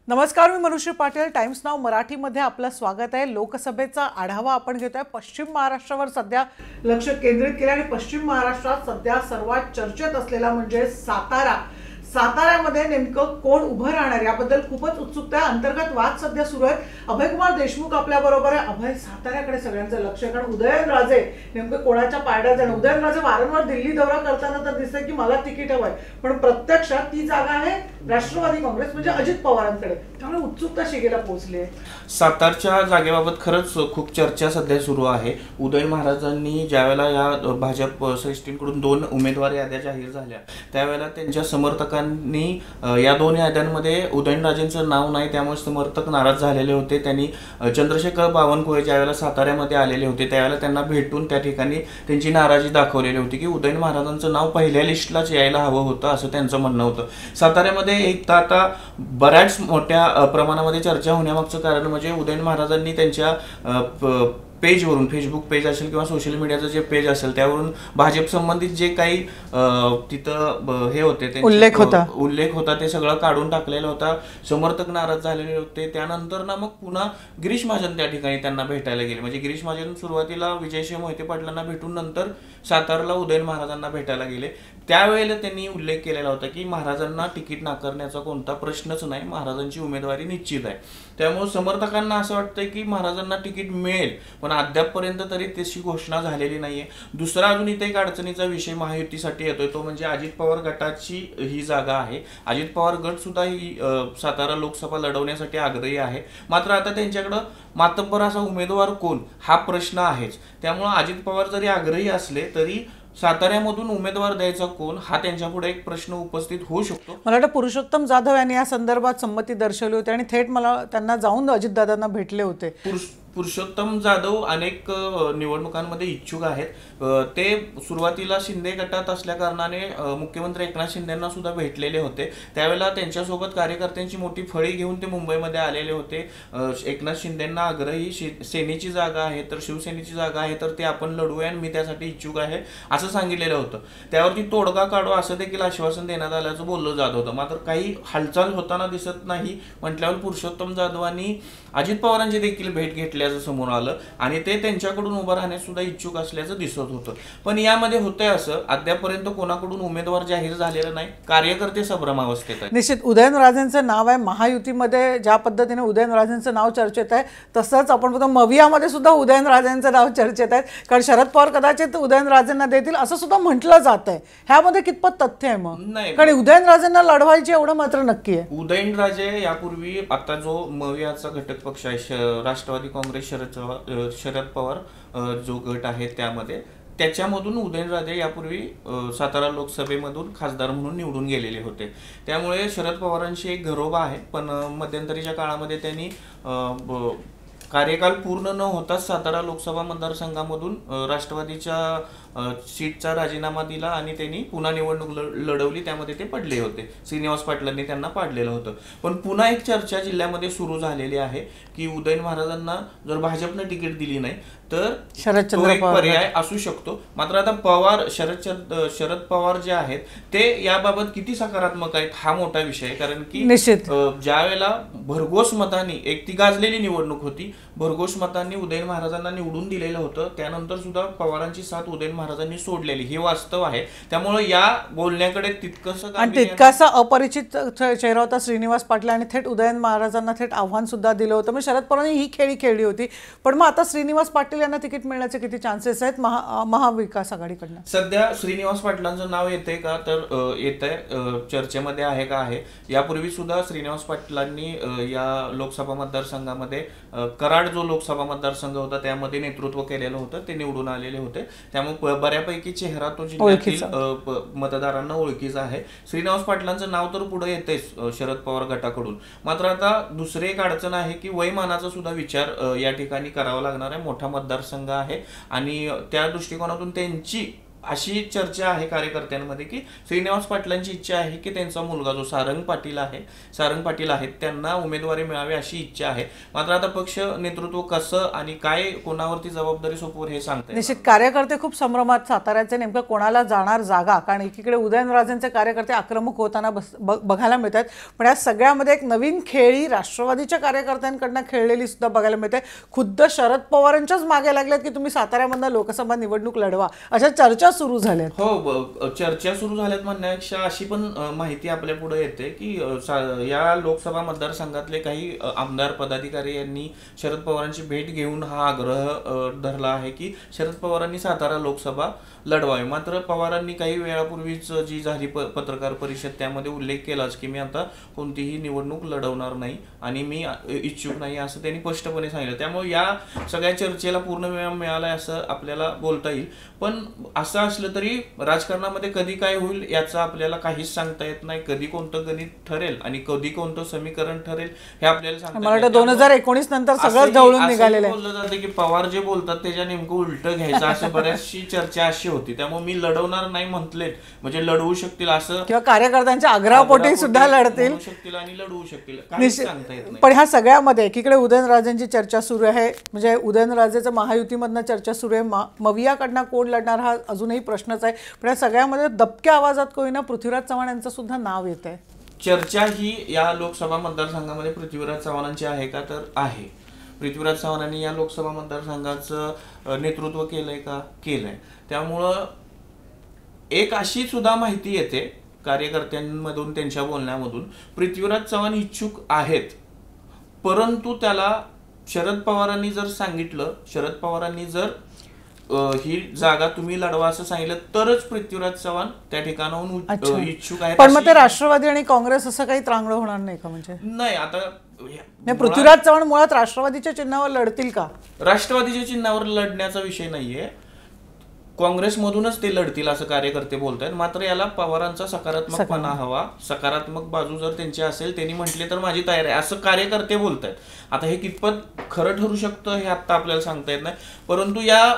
नमस्कार, मी मनुश्री पाटील. टाइम्स नाव मराठीमध्ये आपलं स्वागत आहे. लोकसभेचा आढावा आपण घेतोय. पश्चिम महाराष्ट्रावर सध्या लक्ष केंद्रित केलं आणि पश्चिम महाराष्ट्रात सध्या सर्वात चर्चेत असलेला म्हणजे साताऱ्यामध्ये नेमकं कोण उभं राहणार याबद्दल खूपच उत्सुकता आहे. अंतर्गत वाद सध्या सुरू आहे. अभयकुमार देशमुख आपल्या बरोबर आहे. अभय, साताऱ्याकडे सगळ्यांचं लक्ष आहे, कारण उदयनराजे नेमकं कोणाच्या पारड्यात जाणार. उदयनराजे वारंवार दिल्ली दौरा करताना तर दिसतंय की मला तिकीट हवंय, पण प्रत्यक्षात ती जागा आहे राष्ट्रवादी काँग्रेस म्हणजे अजित पवारांकडे. त्यामुळे उत्सुकता शिगेला पोहोचली आहे. सातारच्या जागेबाबत खरंच खूप चर्चा सध्या सुरू आहे. उदयन महाराजांनी ज्यावेळेला या भाजप श्रेष्ठींकडून 2 उमेदवार याद्या जाहीर झाल्या त्यावेळेला त्यांच्या समर्थकांनी या 2 याद्यांमध्ये उदयनराजेंचं नाव नाही, त्यामुळे समर्थक नाराज झालेले होते. त्यांनी चंद्रशेखर बावनकुळे ज्यावेळेला साताऱ्यामध्ये आलेले होते त्यावेळेला त्यांना भेटून त्या ठिकाणी त्यांची नाराजी दाखवलेली होती की उदयन महाराजांचं नाव पहिल्या लिस्टलाच यायला हवं होतं, असं त्यांचं म्हणणं होतं. साताऱ्यामध्ये एक आता बऱ्याच मोठ्या प्रमाणामध्ये चर्चा होण्यामागचं कारण म्हणजे उदयन महाराजांनी त्यांच्या पेजवरून, फेसबुक पेज असेल किंवा सोशल मीडियाचं जे पेज असेल त्यावरून भाजप संबंधित जे काही तिथं हे होते उल्लेख होता ते सगळं काढून टाकलेलं होता. समर्थक नाराज झालेले होते. त्यानंतर ना मग पुन्हा गिरीश महाजन त्या ठिकाणी त्यांना भेटायला गेले. म्हणजे गिरीश महाजन सुरुवातीला विजयसिंह मोहिते पाटलांना भेटून नंतर सातारला उदयन महाराजांना भेटायला गेले. त्यावेळेला त्यांनी उल्लेख केलेला होता की महाराजांना तिकीट नाकारण्याचा कोणता प्रश्नच नाही, महाराजांची उमेदवारी निश्चित आहे. त्यामुळे समर्थकांना असं वाटतंय की महाराजांना तिकीट मिळेल, पण अद्यापपर्यंत तरी त्याची घोषणा झालेली नाहीये. दुसरा अजून इथे एक अडचणीचा विषय महायुतीसाठी येतोय, तो म्हणजे अजित पवार गटाची ही जागा आहे. अजित पवार गट सुद्धा ही सातारा लोकसभा लढवण्यासाठी आग्रही आहे. मात्र आता त्यांच्याकडं मातब्बर असा उमेदवार कोण हा प्रश्न आहेच. त्यामुळे अजित पवार जरी आग्रही असले तरी साताऱ्यामधून उमेदवार द्यायचा कोण हा त्यांच्यापुढे एक प्रश्न उपस्थित होऊ शकतो. मला वाटतं पुरुषोत्तम जाधव यांनी या संदर्भात संमती दर्शवली होती आणि थेट मला त्यांना जाऊन अजितदादांना भेटले होते. पुरुषोत्तम जाधव अनेक निवडणुकांमध्ये इच्छुक आहेत. ते सुरुवातीला शिंदे गटात असल्या कारणाने मुख्यमंत्री एकनाथ शिंदेंना सुद्धा भेटलेले होते. त्यावेळेला त्यांच्यासोबत कार्यकर्त्यांची मोठी फळी घेऊन ते मुंबईमध्ये आलेले होते. एकनाथ शिंदेंना आग्रही सेनेची जागा आहे तर शिवसेनेची जागा आहे तर ते आपण लढूया आणि मी त्यासाठी इच्छुक आहे असं सांगितलेलं होतं. त्यावरती तोडगा काढू असं देखील आश्वासन देण्यात आल्याचं बोललं जात होतं. मात्र काही हालचाल होताना दिसत नाही म्हटल्यावर पुरुषोत्तम जाधवांनी अजित पवारांची देखील भेट घेतल्याचं समोर आलं आणि ते त्यांच्याकडून उभं राहण्यास सुद्धा इच्छुक असल्याचं दिसत होतं. पण यामध्ये होतंय असं, अद्यापर्यंत कोणाकडून उमेदवार जाहीर झालेला नाही. कार्यकर्ते संभ्रमावस्थेत आहेत. निश्चित उदयनराजेंचं नाव आहे. महायुतीमध्ये ज्या पद्धतीने उदयनराजेंचं नाव चर्चेत आहे तसंच आपण बघतो मवियामध्ये सुद्धा उदयनराजेंचं नाव चर्चेत आहे, कारण शरद पवार कदाचित उदयनराजेंना देतील असं सुद्धा म्हटलं जात आहे. ह्यामध्ये कितपत तथ्य आहे मग? नाही, कारण उदयनराजेंना लढवायचे एवढं मात्र नक्की आहे. उदयनराजे यापूर्वी आता जो मवियाचा घटक पक्ष आहे राष्ट्रवादी काँग्रेस शरद पवार जो गट आहे त्याच्यामधून उदयनराजे यापूर्वी सातारा लोकसभेमधून खासदार म्हणून निवडून गेलेले होते. त्यामुळे शरद पवारांशी एक घरोबा आहे. पण मध्यंतरीच्या काळामध्ये त्यांनी कार्यकाल पूर्ण न होताच सातारा लोकसभा मतदारसंघामधून राष्ट्रवादीच्या सीटचा राजीनामा दिला आणि त्यांनी पुन्हा निवडणूक लढवली. त्यामध्ये ते पडले होते. श्रीनिवास पाटलांनी त्यांना पाडलेलं होतं. पण पुन्हा एक चर्चा जिल्ह्यामध्ये सुरू झालेली आहे की उदयन महाराजांना जर भाजपनं तिकीट दिली नाही तर तो एक पर्याय असू शकतो. मात्र आता शरद पवार जे आहेत ते याबाबत किती सकारात्मक आहेत हा मोठा विषय आहे. कारण की ज्या वेळेला भरघोस मतांनी एक ती गाजलेली निवडणूक होती, भरघोस मतांनी उदयन महाराजांना निवडून दिलेलं होतं. त्यानंतर सुद्धा पवारांची साथ उदयन महाराजांनी सोडलेली हे वास्तव आहे. त्यामुळे या बोलण्याकडे तितकासा अपरिचित चेहरा होता श्रीनिवास पाटील आणि थेट उदयन महाराजांना थेट आव्हान सुद्धा दिलं होतं. मग शरद पवारांनी ही खेळी खेळली होती. पण मग आता श्रीनिवास पाटील यांना तिकीट मिळण्याचे किती चान्सेस आहेत महाविकास आघाडीकडनं? सध्या श्रीनिवास पाटलांचं नाव येते का तर येतंय, चर्चेमध्ये आहे का आहे. यापूर्वी सुद्धा श्रीनिवास पाटलांनी या लोकसभा मतदारसंघामध्ये कराड जो लोकसभा मतदारसंघ होता त्यामध्ये नेतृत्व केलेलं होतं. ते निवडून आलेले होते. त्यामुळे बऱ्यापैकी चेहरा तो जिल्ह्यातील मतदारांना ओळखीचा आहे. श्रीनिवास पाटलांचं नाव तर पुढे येतेच शरद पवार गटाकडून. मात्र आता दुसरी एक अडचण आहे की वयमानाचा सुद्धा विचार या ठिकाणी करावा लागणार आहे. मोठा मतदारसंघ आहे आणि त्या दृष्टिकोनातून त्यांची अशी चर्चा आहे कार्यकर्त्यांमध्ये की श्रीनिवास पाटलांची इच्छा आहे की त्यांचा मुलगा जो सारंग पाटील आहेत त्यांना उमेदवारी मिळावी अशी इच्छा आहे. मात्र आता पक्ष नेतृत्व कसं आणि काय कोणावरती जबाबदारी सोपवेल हे सांगता निश्चित कार्यकर्ते खूप संभ्रमात साताऱ्याचे नेमकं कोणाला जाणार जागा, कारण एकीकडे उदयनराजेंचे कार्यकर्ते आक्रमक होताना बघायला मिळतात, पण या सगळ्यामध्ये एक नवीन खेळी राष्ट्रवादीच्या कार्यकर्त्यांकडनं खेळलेली सुद्धा बघायला मिळते. खुद्द शरद पवारांच्याच मागे लागल्यात की तुम्ही साताऱ्यामधनं लोकसभा निवडणूक लढवा, अशा चर्चा सुरू झाल्यात. हो, चर्चा सुरू झाल्यात म्हणण्यापेक्षा अशी पण माहिती आपल्या पुढे येते की या लोकसभा मतदारसंघातले काही आमदार पदाधिकारी यांनी शरद पवारांची भेट घेऊन हा आग्रह धरला आहे की शरद पवारांनी सातारा लोकसभा लढवावी. मात्र पवारांनी काही वेळापूर्वीच जी झाली पत्रकार परिषद त्यामध्ये उल्लेख केलाच की मी आता कोणतीही निवडणूक लढवणार नाही आणि मी इच्छुक नाही असं त्यांनी स्पष्टपणे सांगितलं. त्यामुळे या सगळ्या चर्चेला पूर्ण वेळ मिळालाय असं आपल्याला बोलता येईल. पण असं असलं तरी राजकारणामध्ये कधी काय होईल याचा आपल्याला काहीच सांगता येत नाही. कधी कोणतं गणित ठरेल आणि कधी कोणतं समीकरण ठरेल हे आपल्याला सांगता येत नाही. 2019 नंतर सगळं जवळून निघालेलं आहे. बोललं जातं की पवार जे बोलतात त्याच्या नेमकं उलट घ्यायचं असं बऱ्याचशी चर्चा अशी होती. त्यामुळे मी लढवणार नाही म्हटले म्हणजे लढवू शकतील असं, किंवा कार्यकर्त्यांच्या आग्रहापोटी सुद्धा लढतील शकतील आणि लढवू शकतील, काही सांगता येत नाही. पण ह्या सगळ्यामध्ये एकीकडे उदयनराजेंची चर्चा सुरू आहे, म्हणजे उदयनराजेचं महायुतीमधनं चर्चा सुरू आहे, मवियाकडनं कोण लढणार हा अजूनही प्रश्नच आहे. पण या सगळ्यामध्ये दबक्या आवाजात कोणीना पृथ्वीराज चव्हाण यांचं सुद्धा नाव येत आहे. चर्चा ही या लोकसभा मतदारसंघामध्ये पृथ्वीराज चव्हाणांची आहे का, तर आहे. पृथ्वीराज चव्हाणांनी या लोकसभा मतदारसंघाचं नेतृत्व केलंय का, केलंय. त्यामुळं एक अशी सुद्धा माहिती येते कार्यकर्त्यांमधून त्यांच्या बोलण्यामधून पृथ्वीराज चव्हाण इच्छुक आहेत, परंतु त्याला शरद पवारांनी जर सांगितलं, शरद पवारांनी जर ही जागा तुम्ही लढवा असं सांगितलं तरच पृथ्वीराज चव्हाण त्या ठिकाणाहून इच्छुक आहेत. पण मग ते राष्ट्रवादी आणि काँग्रेस असं काही त्रांगडं होणार नाही का? म्हणजे नाही, आता पृथ्वीराज चव्हाण मुळात राष्ट्रवादीच्या चिन्हावर लढतील का? राष्ट्रवादीच्या चिन्हावर लढण्याचा विषय नाहीये, काँग्रेसमधूनच ते लढतील असं कार्यकर्ते बोलतायत. मात्र याला पवारांचा सकारात्मकपणा हवा, सकारात्मक बाजू जर त्यांची असेल, त्यांनी म्हटले तर माझी तयारी आहे असं कार्यकर्ते बोलतायत. आता हे कितपत खरं ठरू शकतं हे आता आपल्याला सांगता येत नाही, परंतु या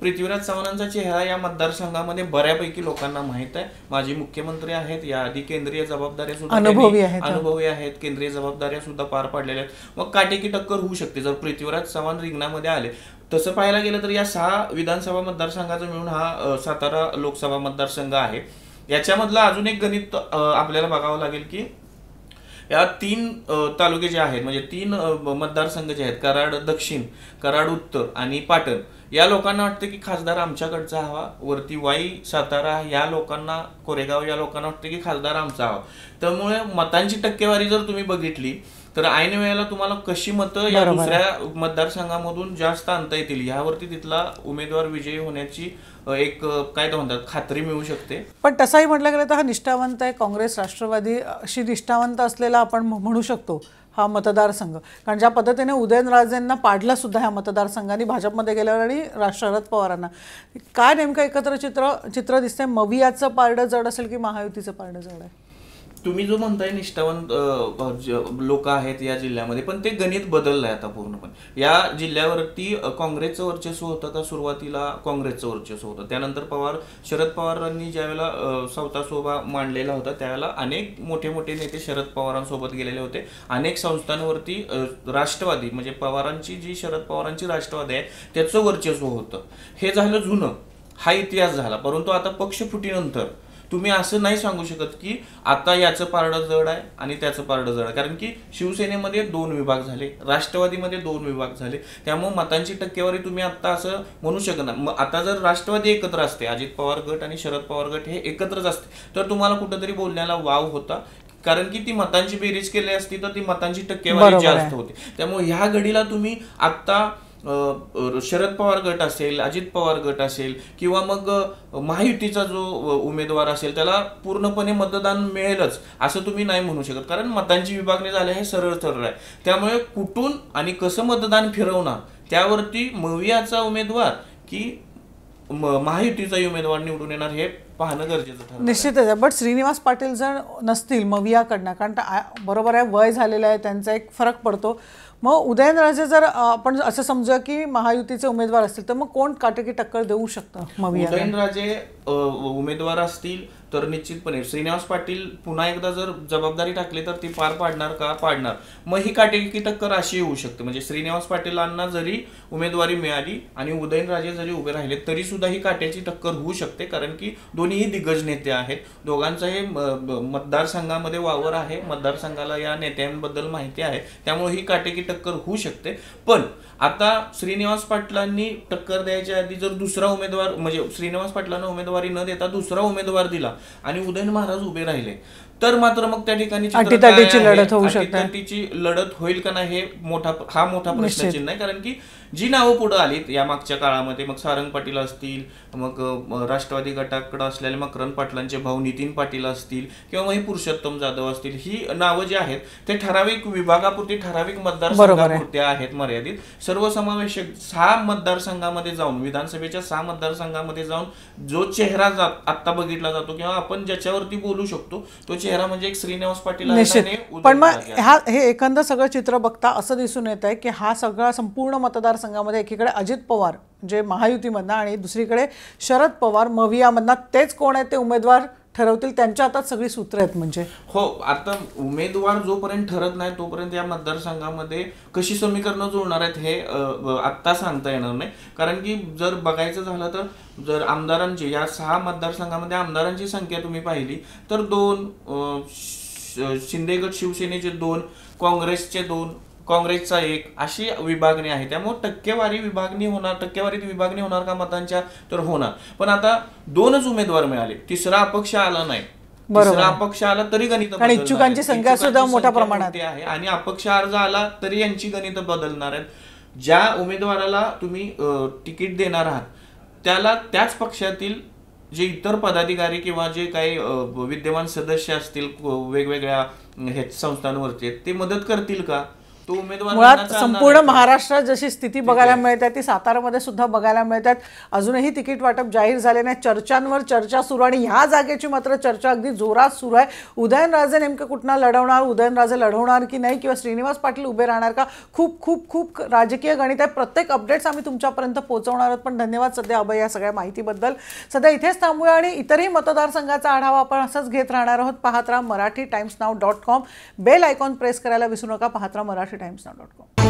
पृथ्वीराज चव्हाणांचा चेहरा या मतदारसंघामध्ये बऱ्यापैकी लोकांना माहित आहे. माजी मुख्यमंत्री आहेत, याआधी केंद्रीय जबाबदाऱ्या सुद्धा अनुभवी आहेत, केंद्रीय जबाबदाऱ्या सुद्धा पार पाडलेल्या आहेत. मग काटेकी टक्कर होऊ शकते जर पृथ्वीराज चव्हाण रिंगणामध्ये आले. तसं पाहायला गेलं तर या 6 विधानसभा मतदारसंघाचा मिळून हा सातारा लोकसभा मतदारसंघ आहे. याच्यामधलं अजून एक गणित आपल्याला बघावं लागेल की या 3 तालुके जे आहेत, म्हणजे 3 मतदारसंघ जे आहेत, कराड दक्षिण, कराड उत्तर आणि पाटण, या लोकांना वाटतं की खासदार आमच्याकडचा हवा. वरती वाई, सातारा या लोकांना, कोरेगाव या लोकांना वाटतं की खासदार आमचा हवा. त्यामुळे मतांची टक्केवारी जर तुम्ही बघितली तर ऐन वेळेला तुम्हाला कशी मतं या दुसऱ्या मतदारसंघामधून जास्त आणता येतील ह्यावरती तिथला उमेदवार विजयी होण्याची एक काय ते म्हणतात खात्री मिळू शकते. पण तसाही म्हटलं गेलं तर हा निष्ठावंत आहे, काँग्रेस राष्ट्रवादी अशी निष्ठावंत असलेला आपण म्हणू शकतो हा मतदारसंघ. कारण ज्या पद्धतीने उदयनराजेंना पाडलं सुद्धा ह्या मतदारसंघाने भाजपमध्ये गेल्यावर आणि शरद पवारांना, काय नेमकं एकत्र चित्र दिसतंय? मवियाचं पारडं जड असेल की महायुतीचं पारडं जड आहे? तुम्ही जो म्हणताय निष्ठावंत लोक आहेत या जिल्ह्यामध्ये, पण ते गणित बदललंय आता पूर्णपणे. या जिल्ह्यावरती काँग्रेसचं वर्चस्व होतं का? सुरुवातीला काँग्रेसचं वर्चस्व होतं. त्यानंतर शरद पवारांनी ज्यावेळेला सवता सोबा मांडलेला होता त्यावेळेला अनेक मोठे मोठे नेते शरद पवारांसोबत गेलेले होते. अनेक संस्थांवरती राष्ट्रवादी म्हणजे पवारांची जी शरद पवारांची राष्ट्रवादी आहे त्याचं वर्चस्व होतं. हे झालं जुनं, हा इतिहास झाला. परंतु आता पक्षफुटीनंतर तुम्ही असं नाही सांगू शकत की आता याचं पारडं जड आहे आणि त्याचं पारडं जड आहे. कारण की शिवसेनेमध्ये 2 विभाग झाले, राष्ट्रवादीमध्ये 2 विभाग झाले. त्यामुळे मतांची टक्केवारी तुम्ही आता असं म्हणू शकत नाही. आता जर राष्ट्रवादी एकत्र असते, अजित पवार गट आणि शरद पवार गट हे एकत्रच असते, तर तुम्हाला कुठंतरी बोलण्याला वाव होता. कारण की ती मतांची बेरीज केली असती तर ती मतांची टक्केवारी जास्त होती. त्यामुळे ह्या घडीला तुम्ही आता शरद पवार गट असेल, अजित पवार गट असेल किंवा मग महायुतीचा जो उमेदवार असेल त्याला पूर्णपणे मतदान मिळेलच असं तुम्ही नाही म्हणू शकत. कारण मतांची विभागणी झाली हे सरळ आहे. त्यामुळे कुठून आणि कसं मतदान फिरवणार त्यावरती मवियाचा उमेदवार की महायुतीचा उमेदवार निवडून येणार हे पाहणं गरजेचं ठरतं. निश्चितच आहे. बट श्रीनिवास पाटील जर नसतील मवियाकडनं, कारण बरोबर आहे वय झालेलं आहे त्यांचा, एक फरक पडतो. मग उदयनराजे जर आपण असं समजूया की महायुतीचे उमेदवार असतील तर मग कोण काटेकी टक्कर देऊ शकतं मविया? उदयनराजे उमेदवार असतील तर निश्चितपणे श्रीनिवास पाटील पुन्हा एकदा जर जबाबदारी टाकली तर ती पार पाडणार का? पाडणार. मग ही काटेकी टक्कर अशी येऊ शकते. म्हणजे श्रीनिवास पाटीलांना जरी उमेदवारी मिळाली आणि उदयनराजे जरी उभे राहिले तरी सुद्धा ही काट्याची टक्कर होऊ शकते, कारण की दोन्हीही दिग्गज नेते आहेत. दोघांचाही मतदारसंघामध्ये वावर आहे, मतदारसंघाला या नेत्यांबद्दल माहिती आहे, त्यामुळे ही काटेकी टक्कर होऊ शकते. पण आता श्रीनिवास पाटलांनी टक्कर द्यायच्या आधी जर दुसरा उमेदवार, म्हणजे श्रीनिवास पाटलांना उमेदवारी न देता दुसरा उमेदवार दिला आणि उदयन महाराज उभे राहिले तर मात्र मग त्या ठिकाणी अटीतटीची लढत होऊ शकते. अटीतटीची लढत होईल का नाही हे मोठा प्रश्नचिन्ह आहे. कारण की जी नावं पुढे आलीत या मागच्या काळामध्ये, मग सारंग पाटील असतील, मग राष्ट्रवादी गटाकडे असलेले मकरंद पाटलांचे भाऊ नितीन पाटील असतील किंवा मग पुरुषोत्तम जाधव असतील, ही नावं जी आहेत ते ठराविक विभागापुरती, ठराविक मतदारसंघापुरती आहेत, मर्यादित. सर्वसमावेशक 6 मतदारसंघामध्ये जाऊन, विधानसभेच्या 6 मतदारसंघामध्ये जाऊन जो चेहरा आता बघितला जातो किंवा आपण ज्याच्यावरती बोलू शकतो तो चेहरा म्हणजे एक श्रीनिवास पाटील. पण मग हे एकंदर सगळं चित्र बघता असं दिसून येत आहे की हा सगळा संपूर्ण मतदारसंघामध्ये एकीकडे अजित पवार जे महायुतीमधनं आणि दुसरीकडे शरद पवार मवियामधनं, तेच कोण आहे ते उमेदवार ठरवतील, त्यांच्या हातात सगळी सूत्र आहेत. म्हणजे हो, आता उमेदवार जोपर्यंत ठरत नाही तोपर्यंत या मतदारसंघामध्ये कशी समीकरणं जुळणार आहेत हे आत्ता सांगता येणार नाही. कारण की जर बघायचं झालं तर जर आमदारांची या 6 मतदारसंघामध्ये आमदारांची संख्या तुम्ही पाहिली तर 2, शिंदे गट शिवसेनेचे 2, काँग्रेसचे 2, काँग्रेसचा 1, अशी विभागणी आहे. त्यामुळे टक्केवारीत विभागणी होणार का मतांच्या? तर होणार. पण आता 2च उमेदवार मिळाले, तिसरा अपक्ष आला नाही. तिसरा अपक्ष आला तरी गणित इच्छुकांची संख्या सुद्धा मोठ्या प्रमाणात आहे आणि अपक्ष अर्ज आला तरी यांची गणित बदलणार आहेत. ज्या उमेदवाराला तुम्ही तिकीट देणार आहात त्याला त्याच पक्षातील जे इतर पदाधिकारी किंवा जे काही विद्यमान सदस्य असतील वेगवेगळ्या संस्थांवरचे, ते मदत करतील का? तो उमेदवार मुळात संपूर्ण महाराष्ट्रात जशी स्थिती बघायला मिळते ती सातारामध्ये सुद्धा बघायला मिळतात. अजूनही तिकीट वाटप जाहीर झाले नाही, चर्चांवर चर्चा सुरू, आणि ह्या जागेची मात्र चर्चा अगदी जोरात सुरू आहे. उदयनराजे नेमकं कुठनं लढवणार, उदयनराजे लढवणार की नाही, किंवा श्रीनिवास पाटील उभे राहणार का? खूप खूप खूप राजकीय गणित आहे. प्रत्येक अपडेट्स आम्ही तुमच्यापर्यंत पोहोचवणार आहोत. पण धन्यवाद सध्या अभय या सगळ्या माहितीबद्दल. सध्या इथेच थांबूया आणि इतरही मतदारसंघाचा आढावा आपण असंच घेत राहणार आहोत. पाहत राहा marathitimes.now.com. बेल आयकॉन प्रेस करायला विसरू नका. पाहत राहा marathitimes.now.com.